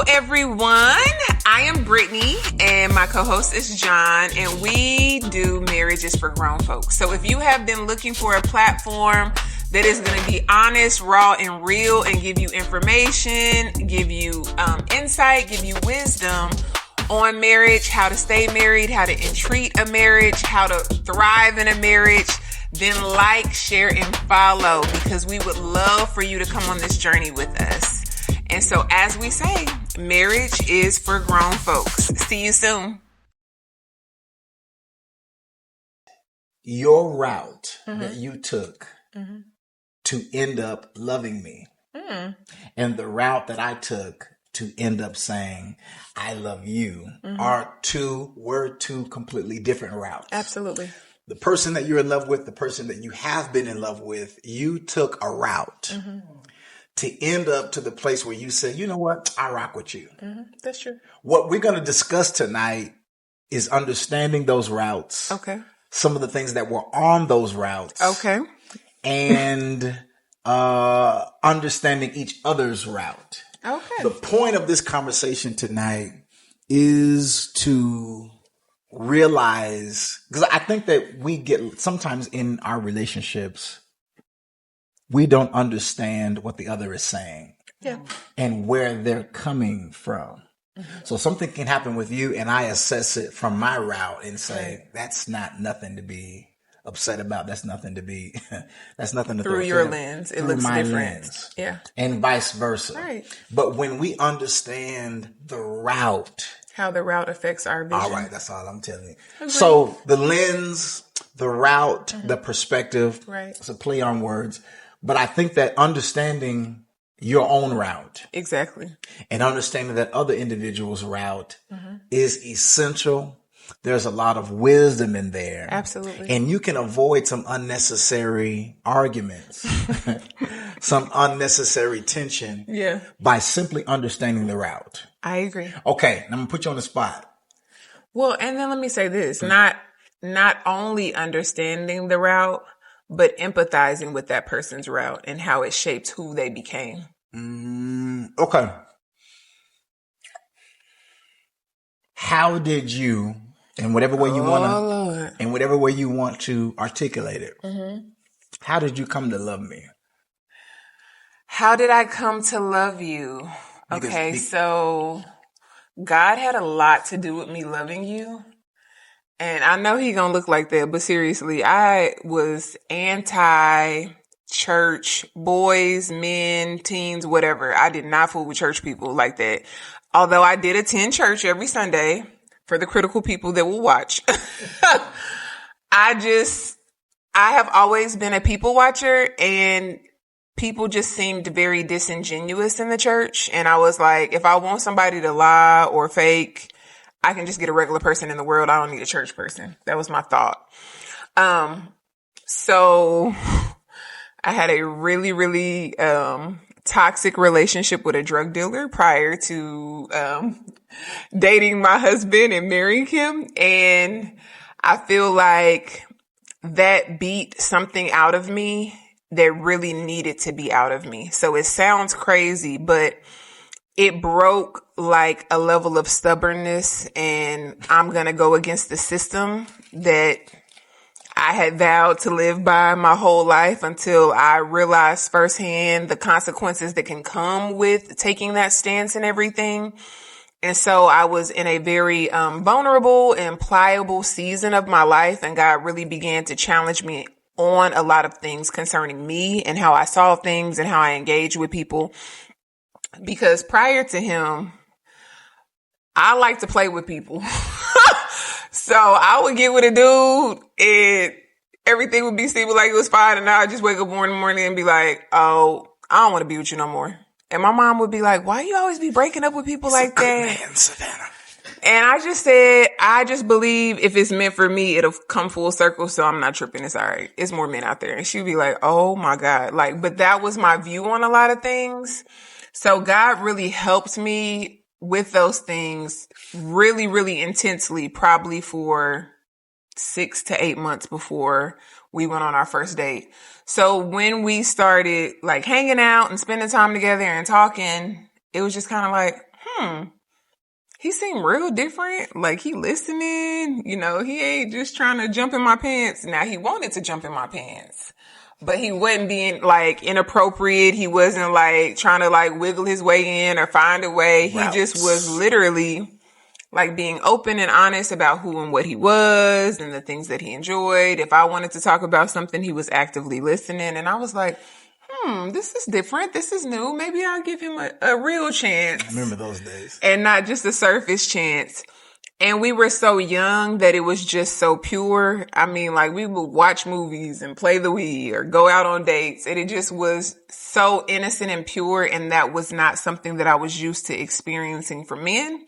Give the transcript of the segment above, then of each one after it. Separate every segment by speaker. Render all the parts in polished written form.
Speaker 1: everyone. I am Brittany and my co-host is John, and we do Marriages for Grown Folks. So if you have been looking for a platform that is going to be honest, raw, and real and give you information, give you insight, give you wisdom on marriage, how to stay married, how to entreat a marriage, how to thrive in a marriage, then like, share, and follow, because we would love for you to come on this journey with us. And so, as we say, marriage is for grown folks. See you soon.
Speaker 2: Your route that you took to end up loving me and the route that I took to end up saying, I love you were two completely different routes.
Speaker 1: Absolutely.
Speaker 2: The person that you're in love with, the person that you have been in love with, you took a route to end up to the place where you say, you know what? I rock with you.
Speaker 1: That's true.
Speaker 2: What we're going to discuss tonight is understanding those routes.
Speaker 1: Okay.
Speaker 2: Some of the things that were on those routes.
Speaker 1: Okay.
Speaker 2: And understanding each other's route.
Speaker 1: Okay.
Speaker 2: The point of this conversation tonight is to realize, because I think that we get sometimes in our relationships, we don't understand what the other is saying and where they're coming from. So something can happen with you and I assess it from my route and say, that's not nothing to be upset about. That's nothing to be, that's nothing to
Speaker 1: through your lens. It looks different. Lens. Yeah.
Speaker 2: And vice versa.
Speaker 1: Right.
Speaker 2: But when we understand the route,
Speaker 1: how the route affects our vision.
Speaker 2: All right. That's all I'm telling you. Agreed. So the lens, the route, the perspective, it's a play on words. But I think that understanding your own route.
Speaker 1: Exactly.
Speaker 2: And understanding that other individuals' route is essential. There's a lot of wisdom in there.
Speaker 1: Absolutely.
Speaker 2: And you can avoid some unnecessary arguments, some unnecessary tension by simply understanding the route.
Speaker 1: I agree.
Speaker 2: Okay. I'm going to put you on the spot.
Speaker 1: Well, and then let me say this, not only understanding the route, but empathizing with that person's route and how it shaped who they became.
Speaker 2: Okay. How did you, in whatever way you want to articulate it, how did you come to love me?
Speaker 1: How did I come to love you? So God had a lot to do with me loving you. And I know he gonna look like that, but seriously, I was anti-church, boys, men, teens, whatever. I did not fool with church people like that. Although I did attend church every Sunday for the critical people that will watch. I have always been a people watcher, and people just seemed very disingenuous in the church. And I was like, if I want somebody to lie or fake, I can just get a regular person in the world. I don't need a church person. That was my thought. So I had a really, really, toxic relationship with a drug dealer prior to, dating my husband and marrying him. And I feel like that beat something out of me that really needed to be out of me. So it sounds crazy, but it broke like a level of stubbornness, and I'm going to go against the system that I had vowed to live by my whole life until I realized firsthand the consequences that can come with taking that stance and everything. And so I was in a very vulnerable and pliable season of my life, and God really began to challenge me on a lot of things concerning me and how I saw things and how I engage with people. Because prior to him, I like to play with people. So I would get with a dude and everything would be seeming like it was fine. And I'd just wake up in the morning and be like, oh, I don't want to be with you no more. And my mom would be like, why you always be breaking up with people like that?
Speaker 2: Man, Savannah.
Speaker 1: And I just said, I just believe if it's meant for me, it'll come full circle. So I'm not tripping. It's all right. It's more men out there. And she'd be like, oh my God. Like, but that was my view on a lot of things. So God really helped me with those things really, really intensely, probably for 6 to 8 months before we went on our first date. So when we started like hanging out and spending time together and talking, it was just kind of like, he seemed real different. Like, he listening, he ain't just trying to jump in my pants. Now, he wanted to jump in my pants, but he wasn't being like inappropriate. He wasn't like trying to like wiggle his way in or find a way. He just was literally like being open and honest about who and what he was and the things that he enjoyed. If I wanted to talk about something, he was actively listening. And I was like, this is different. This is new. Maybe I'll give him a real chance.
Speaker 2: I remember those days.
Speaker 1: And not just a surface chance. And we were so young that it was just so pure. I mean, like, we would watch movies and play the Wii or go out on dates. And it just was so innocent and pure. And that was not something that I was used to experiencing from men.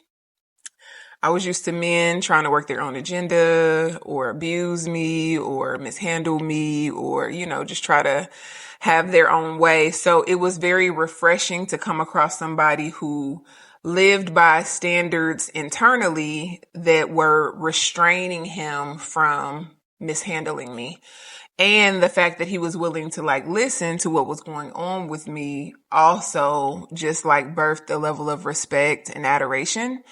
Speaker 1: I was used to men trying to work their own agenda or abuse me or mishandle me or, just try to have their own way. So it was very refreshing to come across somebody who lived by standards internally that were restraining him from mishandling me. And the fact that he was willing to like listen to what was going on with me also just like birthed a level of respect and adoration.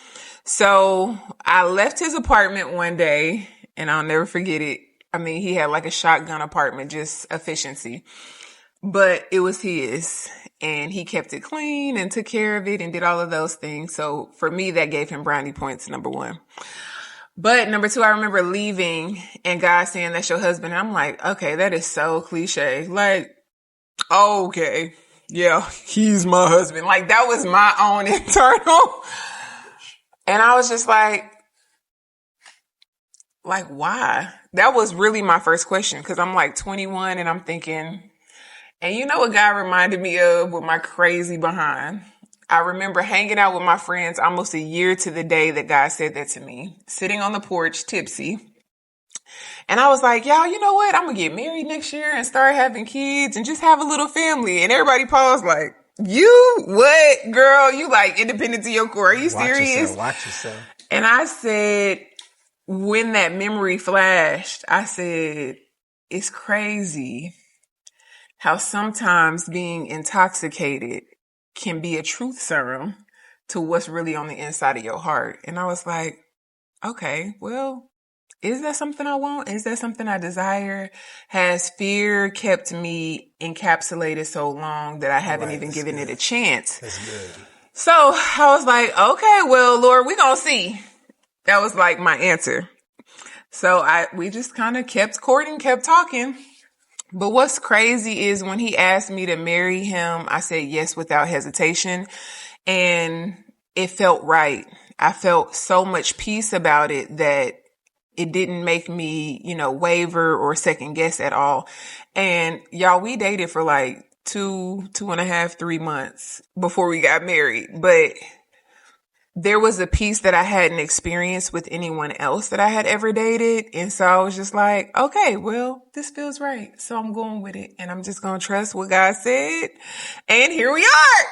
Speaker 1: So I left his apartment one day and I'll never forget it. I mean, he had like a shotgun apartment, just efficiency, but it was his and he kept it clean and took care of it and did all of those things. So for me, that gave him brownie points, number one. But number two, I remember leaving and God saying, that's your husband. And I'm like, okay, that is so cliche. Like, okay, yeah, he's my husband. Like, that was my own internal. And I was just like, why? That was really my first question. Cause I'm like 21 and I'm thinking, and you know what God reminded me of with my crazy behind? I remember hanging out with my friends almost a year to the day that God said that to me, sitting on the porch, tipsy. And I was like, y'all, you know what? I'm going to get married next year and start having kids and just have a little family. And everybody paused like, you what, girl? You like independent to your core. Are you serious?
Speaker 2: Watch yourself.
Speaker 1: And I said, when that memory flashed, I said, it's crazy how sometimes being intoxicated can be a truth serum to what's really on the inside of your heart. And I was like, okay, well, is that something I want? Is that something I desire? Has fear kept me encapsulated so long that I haven't even given it a chance?
Speaker 2: That's good.
Speaker 1: So I was like, okay, well, Lord, we gonna see. That was like my answer. So we just kind of kept courting, kept talking. But what's crazy is when he asked me to marry him, I said yes without hesitation. And it felt right. I felt so much peace about it that it didn't make me, waver or second guess at all. And y'all, we dated for like 2.5, 3 months before we got married. But there was a piece that I hadn't experienced with anyone else that I had ever dated. And so I was just like, okay, well, this feels right. So I'm going with it and I'm just going to trust what God said. And here we are.